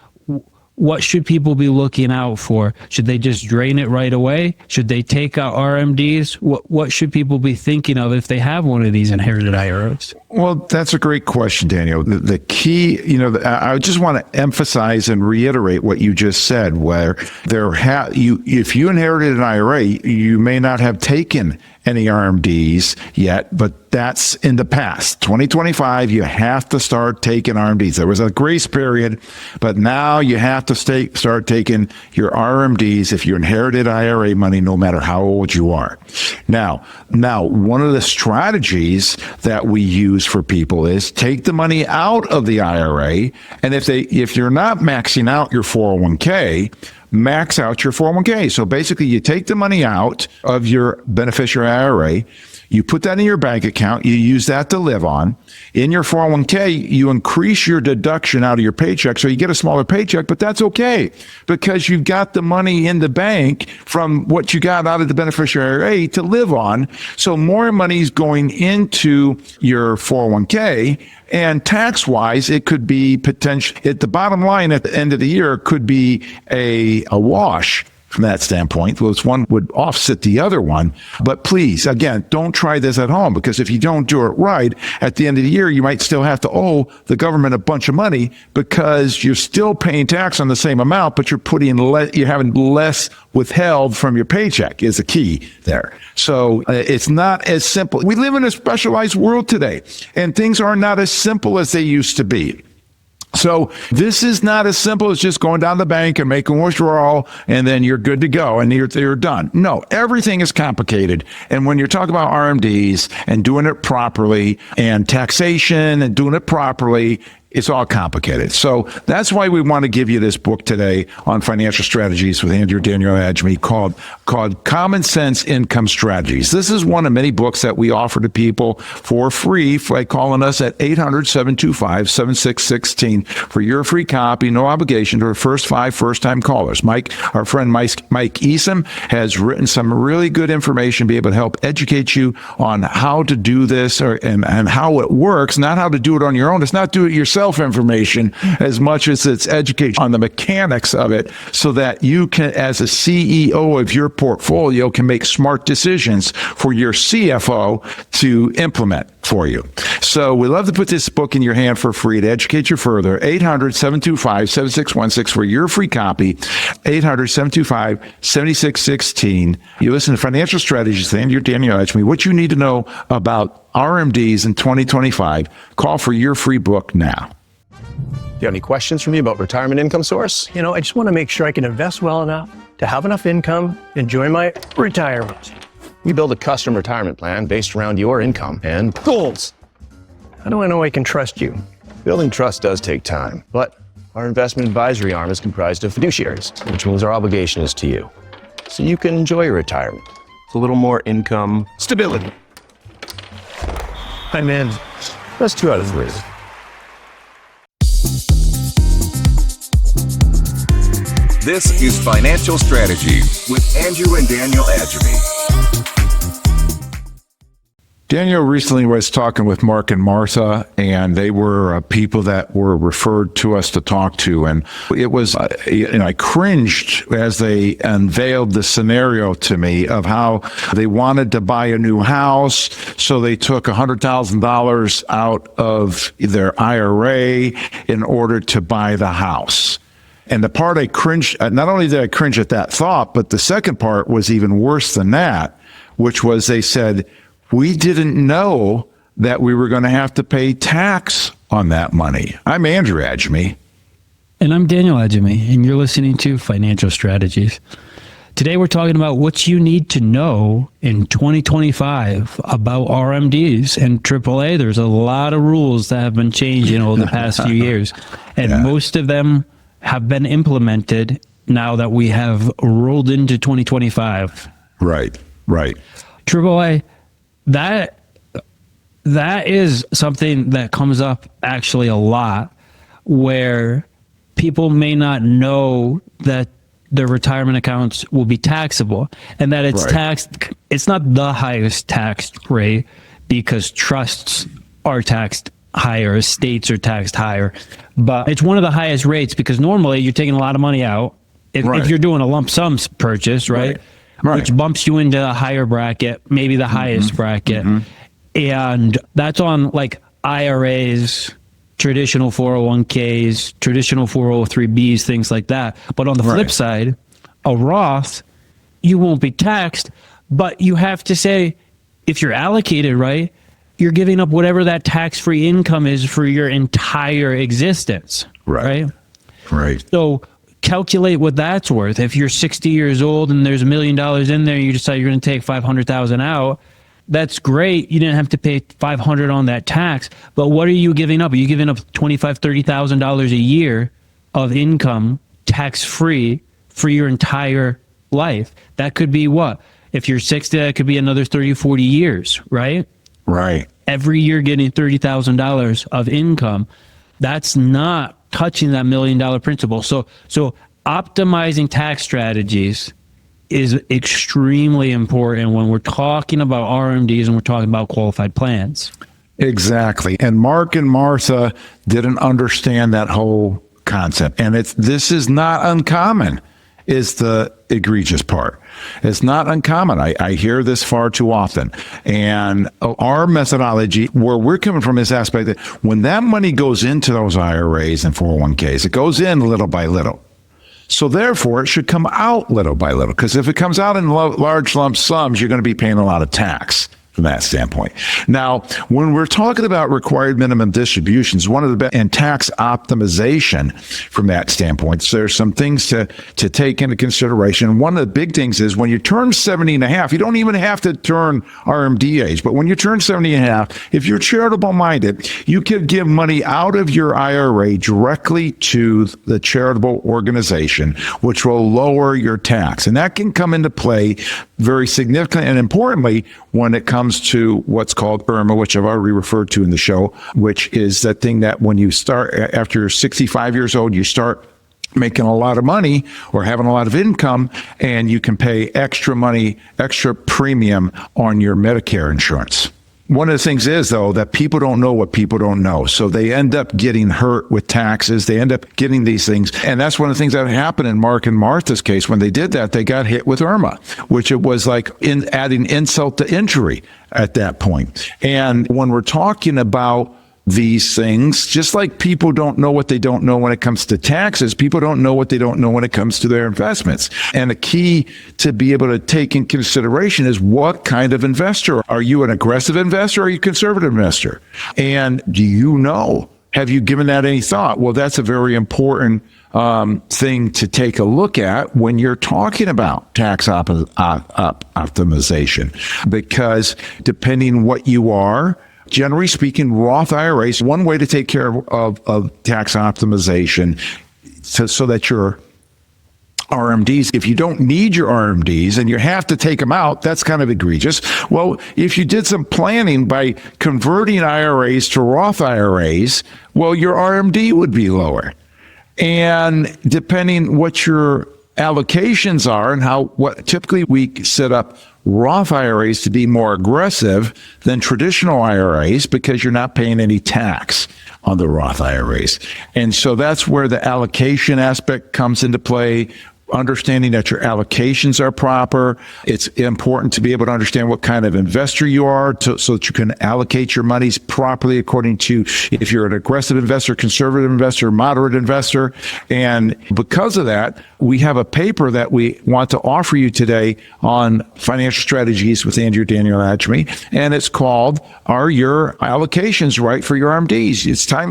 What should people be looking out for? Should they just drain it right away? Should they take out RMDs? What should people be thinking of if they have one of these inherited IRAs? Well, that's a great question, Daniel. The key, I just want to emphasize and reiterate what you just said, where if you inherited an IRA, you may not have taken any RMDs yet, but that's in the past. 2025, you have to start taking RMDs. There was a grace period, but now you have to start taking your RMDs if you inherited IRA money, no matter how old you are. Now, one of the strategies that we use for people is take the money out of the IRA, and if you're not maxing out your 401k, max out your 401k. So basically, you take the money out of your beneficiary IRA, you put that in your bank account, you use that to live on. In your 401k, you increase your deduction out of your paycheck, so you get a smaller paycheck, but that's okay because you've got the money in the bank from what you got out of the beneficiary IRA to live on. So more money is going into your 401k. And tax-wise, it could be potential. At the bottom line, at the end of the year, could be a wash from that standpoint. One would offset the other one. But please, again, don't try this at home, because if you don't do it right, at the end of the year, you might still have to owe the government a bunch of money because you're still paying tax on the same amount, but you're having less withheld from your paycheck is the key there. So it's not as simple. We live in a specialized world today, and things are not as simple as they used to be. So this is not as simple as just going down to the bank and making a withdrawal and then you're good to go and you're done. No, everything is complicated. And when you're talking about RMDs and doing it properly and taxation and doing it properly, it's all complicated. So that's why we want to give you this book today on financial strategies with Andrew and Daniel Agemy called Common Sense Income Strategies. This is one of many books that we offer to people for free by calling us at 800-725-7616 for your free copy, no obligation to our first 5 first-time callers. Our friend Mike Easom has written some really good information, be able to help educate you on how to do this and how it works, not how to do it on your own. It's not do it yourself information as much as it's education on the mechanics of it, so that you can, as a CEO of your portfolio, can make smart decisions for your CFO to implement for you. So we love to put this book in your hand for free to educate you further. 800-725-7616 for your free copy. 800-725-7616. You listen to Financial Strategies with Andrew and Daniel Agemy. What you need to know about RMDs in 2025. Call for your free book now. Do you have any questions for me about retirement income source? I just want to make sure I can invest well enough to have enough income, enjoy my retirement. We build a custom retirement plan based around your income and goals. How do I know I can trust you? Building trust does take time, but our investment advisory arm is comprised of fiduciaries, which means our obligation is to you, so you can enjoy your retirement. It's a little more income stability. I'm in. That's 2 out of 3. This is Financial Strategy with Andrew and Daniel Agemy. Daniel recently was talking with Mark and Martha, and they were people that were referred to us to talk to. And it was, I cringed as they unveiled the scenario to me of how they wanted to buy a new house. So they took $100,000 out of their IRA in order to buy the house. And the part I cringed, not only did I cringe at that thought, but the second part was even worse than that, which was they said, we didn't know that we were going to have to pay tax on that money. I'm Andrew Agemy. And I'm Daniel Agemy, and you're listening to Financial Strategies. Today we're talking about what you need to know in 2025 about RMDs and AAA. There's a lot of rules that have been changing over the past few years, and most of them have been implemented now that we have rolled into 2025. Right. AAA, that is something that comes up actually a lot, where people may not know that their retirement accounts will be taxable, and that it's taxed. It's not the highest tax rate because trusts are taxed higher, estates are taxed higher, but it's one of the highest rates because normally you're taking a lot of money out if you're doing a lump sum purchase, right? Which bumps you into a higher bracket, maybe the highest bracket. And that's on like IRAs, traditional 401ks, traditional 403bs, things like that. But on the flip side, a Roth, you won't be taxed, but you have to say, if you're allocated right, you're giving up whatever that tax-free income is for your entire existence. Right. So calculate what that's worth. If you're 60 years old and there's $1 million in there, you decide you're going to take 500,000 out. That's great. You didn't have to pay 500 on that tax, but what are you giving up? Are you giving up $25,000, $30,000 a year of income tax-free for your entire life? That could be what? If you're 60, that could be another 30, 40 years, right? Every year getting $30,000 of income. That's not touching that $1 million principal. So optimizing tax strategies is extremely important when we're talking about RMDs and we're talking about qualified plans. Exactly. And Mark and Martha didn't understand that whole concept. And this is not uncommon, is the egregious part. It's not uncommon. I hear this far too often. And our methodology, where we're coming from, this aspect that when that money goes into those IRAs and 401ks, it goes in little by little. So therefore, it should come out little by little, because if it comes out in large lump sums, you're going to be paying a lot of tax from that standpoint. Now, when we're talking about required minimum distributions, one of the best, and tax optimization from that standpoint, so there's some things to take into consideration. One of the big things is when you turn 70 and a half, you don't even have to turn RMD age, but when you turn 70 and a half, if you're charitable minded, you can give money out of your IRA directly to the charitable organization, which will lower your tax. And that can come into play very significantly and importantly when it comes to what's called IRMA, which I've already referred to in the show, which is that thing that when you start, after you're 65 years old, you start making a lot of money or having a lot of income, and you can pay extra money, extra premium on your Medicare insurance. One of the things is, though, that people don't know what people don't know. So they end up getting hurt with taxes. They end up getting these things. And that's one of the things that happened in Mark and Martha's case. When they did that, they got hit with IRMA, which it was like adding insult to injury at that point. And when we're talking about these things, just like people don't know what they don't know when it comes to taxes, people don't know what they don't know when it comes to their investments. And the key to be able to take in consideration is what kind of investor. Are you an aggressive investor or are you a conservative investor? And do you know? Have you given that any thought? Well, that's a very important thing to take a look at when you're talking about tax optimization, because depending what you are, generally speaking, Roth IRAs, one way to take care of tax optimization so that your RMDs, if you don't need your RMDs and you have to take them out, that's kind of egregious. Well, if you did some planning by converting IRAs to Roth IRAs, well, your RMD would be lower. And depending what your allocations are and what typically we set up Roth IRAs to be more aggressive than traditional IRAs because you're not paying any tax on the Roth IRAs. And so that's where the allocation aspect comes into play. Understanding that your allocations are proper. It's important to be able to understand what kind of investor you are so that you can allocate your monies properly according to if you're an aggressive investor, conservative investor, moderate investor. And because of that, we have a paper that we want to offer you today on financial strategies with Andrew Daniel Agemy. And it's called, Are Your Allocations Right for Your RMDs?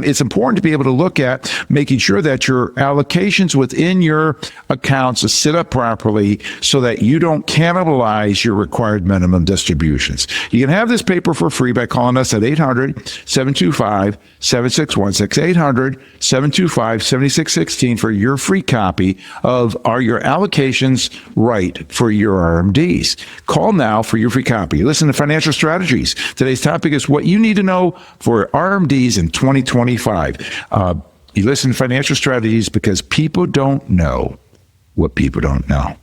It's important to be able to look at making sure that your allocations within your accounts to sit up properly so that you don't cannibalize your required minimum distributions. You can have this paper for free by calling us at 800-725-7616, 800-725-7616 for your free copy of Are Your Allocations Right for Your RMDs? Call now for your free copy. Listen to Financial Strategies. Today's topic is what you need to know for RMDs in 2025. You listen to Financial Strategies because people don't know what people don't know.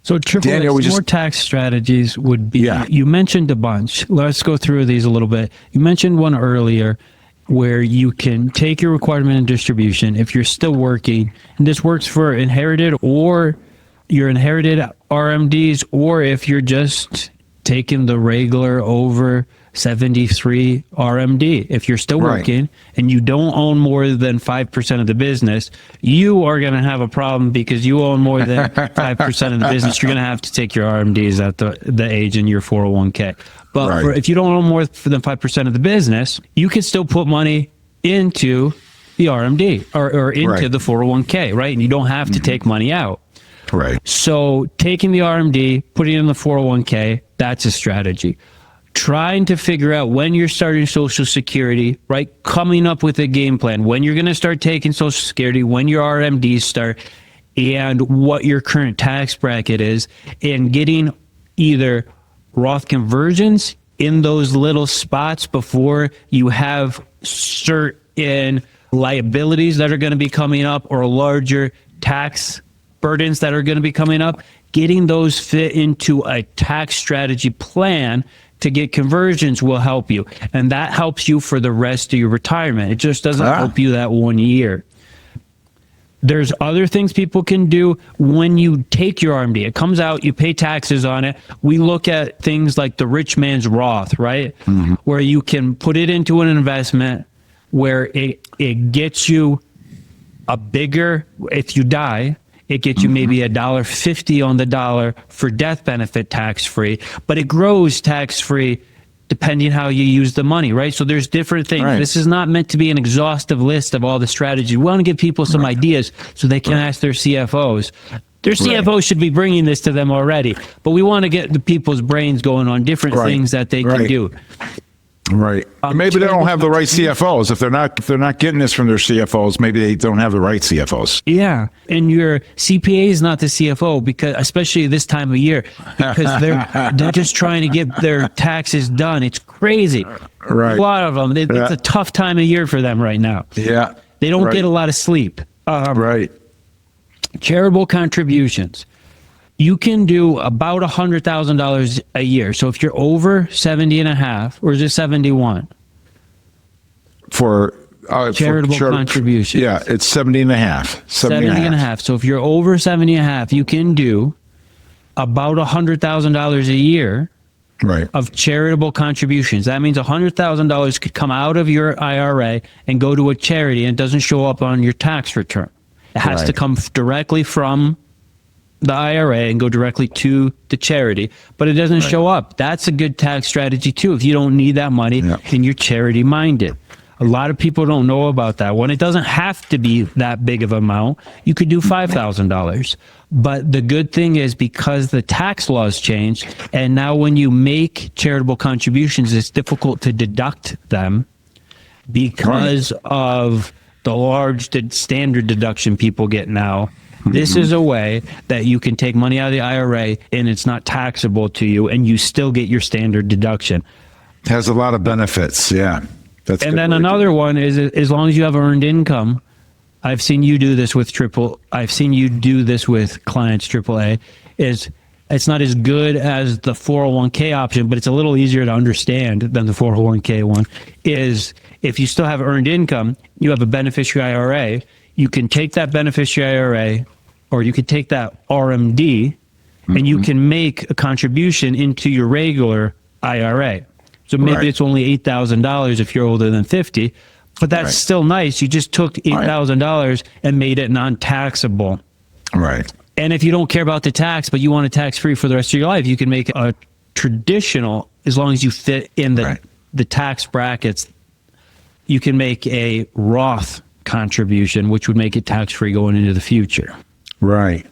So Daniel, more tax strategies would be, Yeah. You mentioned a bunch. Let's go through these a little bit. You mentioned one earlier where you can take your required minimum distribution if you're still working, and this works for inherited or your inherited RMDs, or if you're just taking the regular over 73 RMD. If you're still working and you don't own more than 5% of the business, you are going to have a problem because you own more than 5% of the business. You're going to have to take your RMDs at the age in your 401k. But if you don't own more than 5% of the business, you can still put money into the RMD or into the 401k, right? And you don't have to take money out. Right. So taking the RMD, putting it in the 401k, that's a strategy. Trying to figure out when you're starting Social Security, right? Coming up with a game plan, when you're going to start taking Social Security, when your RMDs start, and what your current tax bracket is, and getting either Roth conversions in those little spots before you have certain liabilities that are going to be coming up or larger tax burdens that are going to be coming up, getting those fit into a tax strategy plan to get conversions will help you. And that helps you for the rest of your retirement. It just doesn't help you that 1 year. There's other things people can do when you take your RMD. It comes out, you pay taxes on it. We look at things like the rich man's Roth, right? Where you can put it into an investment where it gets you a bigger, if you die, it gets you maybe $1.50 on the dollar for death benefit tax-free, but it grows tax-free depending how you use the money, right? So there's different things. This is not meant to be an exhaustive list of all the strategies. We want to give people some ideas so they can ask their CFOs. Their CFOs should be bringing this to them already, but we want to get the people's brains going on different things that they can do. Right. Maybe they don't have the right CFOs. If they're not getting this from their CFOs, maybe they don't have the right CFOs. Yeah. And your CPA is not the CFO, because especially this time of year, because they're just trying to get their taxes done. It's crazy. Right. A lot of them. It's a tough time of year for them right now. Yeah. They don't get a lot of sleep. Right. Charitable contributions. You can do about $100,000 a year. So if you're over 70 and a half, or is it 71? For charitable contributions. Yeah, it's 70 and a half. 70 and a half. So if you're over 70 and a half, you can do about $100,000 a year of charitable contributions. That means $100,000 could come out of your IRA and go to a charity, and it doesn't show up on your tax return. It has to come directly from the IRA and go directly to the charity, but it doesn't show up. That's a good tax strategy too, if you don't need that money and you're charity minded. A lot of people don't know about that one. It doesn't have to be that big of an amount. You could do $5,000. But the good thing is, because the tax laws changed, and now when you make charitable contributions, it's difficult to deduct them because of the large standard deduction people get now. This is a way that you can take money out of the IRA and it's not taxable to you, and you still get your standard deduction. Has a lot of benefits, That's and then another one is, as long as you have earned income, I've seen you do this with clients AAA, is It's not as good as the 401k option, but it's a little easier to understand than the 401k one, is if you still have earned income, you have a beneficiary IRA, you can take that beneficiary IRA, or you could take that RMD, and you can make a contribution into your regular IRA. So maybe it's only $8,000 if you're older than 50, but that's still nice. You just took $8,000 and made it non-taxable. Right. And if you don't care about the tax, but you want it tax-free for the rest of your life, you can make a traditional, as long as you fit in the tax brackets, you can make a Roth contribution, which would make it tax-free going into the future. Right.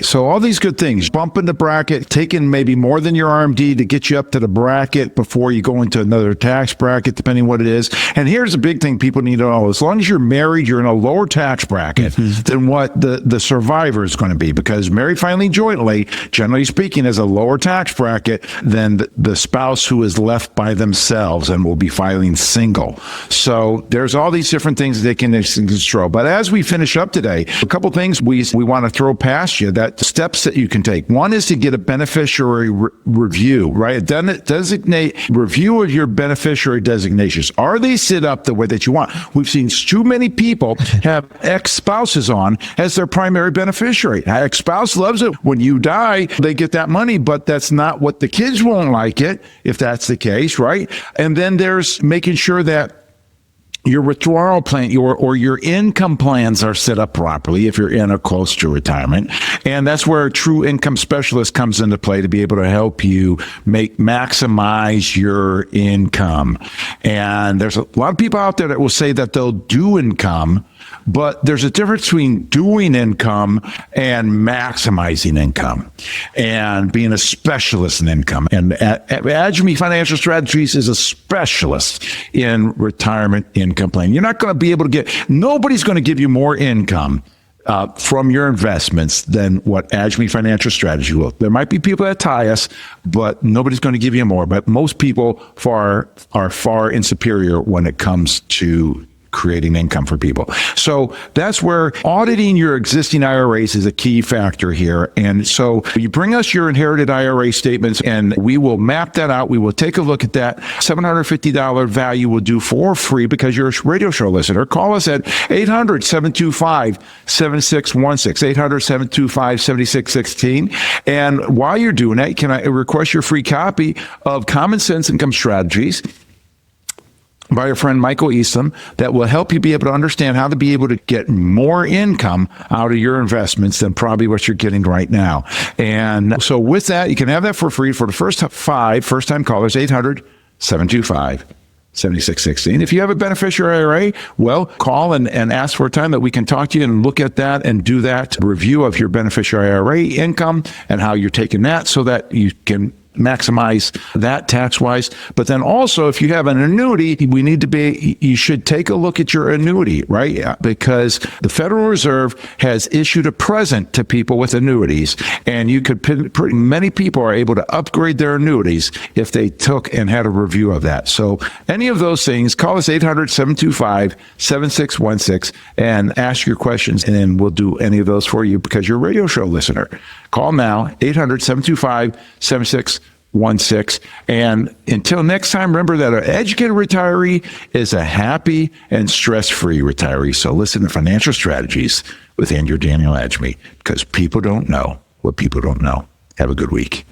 So all these good things, bumping the bracket, taking maybe more than your RMD to get you up to the bracket before you go into another tax bracket, depending what it is. And here's a big thing people need to know. As long as you're married, you're in a lower tax bracket than what the survivor is going to be, because married filing jointly, generally speaking, is a lower tax bracket than the spouse who is left by themselves and will be filing single. So there's all these different things they can control. But as we finish up today, a couple things we want to throw past you, that steps that you can take. One is to get a beneficiary review, right? Designate review of your beneficiary designations. Are they set up the way that you want? We've seen too many people have ex-spouses on as their primary beneficiary. Ex-spouse loves it. When you die, they get that money, but that's not what the kids won't like it, if that's the case, right? And then there's making sure that your withdrawal plan or your income plans are set up properly if you're in or close to retirement. And that's where a true income specialist comes into play to be able to help you maximize your income. And there's a lot of people out there that will say that they'll do income, but there's a difference between doing income and maximizing income and being a specialist in income. And Agemy Financial Strategies is a specialist in retirement income plan. You're not going to be able to nobody's going to give you more income from your investments than what Agemy Financial Strategy will. There might be people that tie us, but nobody's going to give you more. But most people are far inferior when it comes to creating income for people. So that's where auditing your existing IRAs is a key factor here. And so you bring us your inherited IRA statements and we will map that out. We will take a look at that. $750 value will do for free because you're a radio show listener. Call us at 800-725-7616, 800-725-7616. And while you're doing that, can I request your free copy of Common Sense Income Strategies by your friend Michael Eastham that will help you be able to understand how to be able to get more income out of your investments than probably what you're getting right now. And so with that, you can have that for free for the first 5 first-time callers, 800-725-7616. If you have a beneficiary IRA, well, call and ask for a time that we can talk to you and look at that and do that review of your beneficiary IRA income and how you're taking that so that you can maximize that tax-wise. But then also, if you have an annuity, you should take a look at your annuity, right? Because the Federal Reserve has issued a present to people with annuities, and many people are able to upgrade their annuities if they took and had a review of that. So any of those things, call us 800-725-7616 and ask your questions, and then we'll do any of those for you because you're a radio show listener. Call now, 800-725-7616. And until next time, remember that an educated retiree is a happy and stress-free retiree. So listen to Financial Strategies with Andrew and Daniel Agemy, because people don't know what people don't know. Have a good week.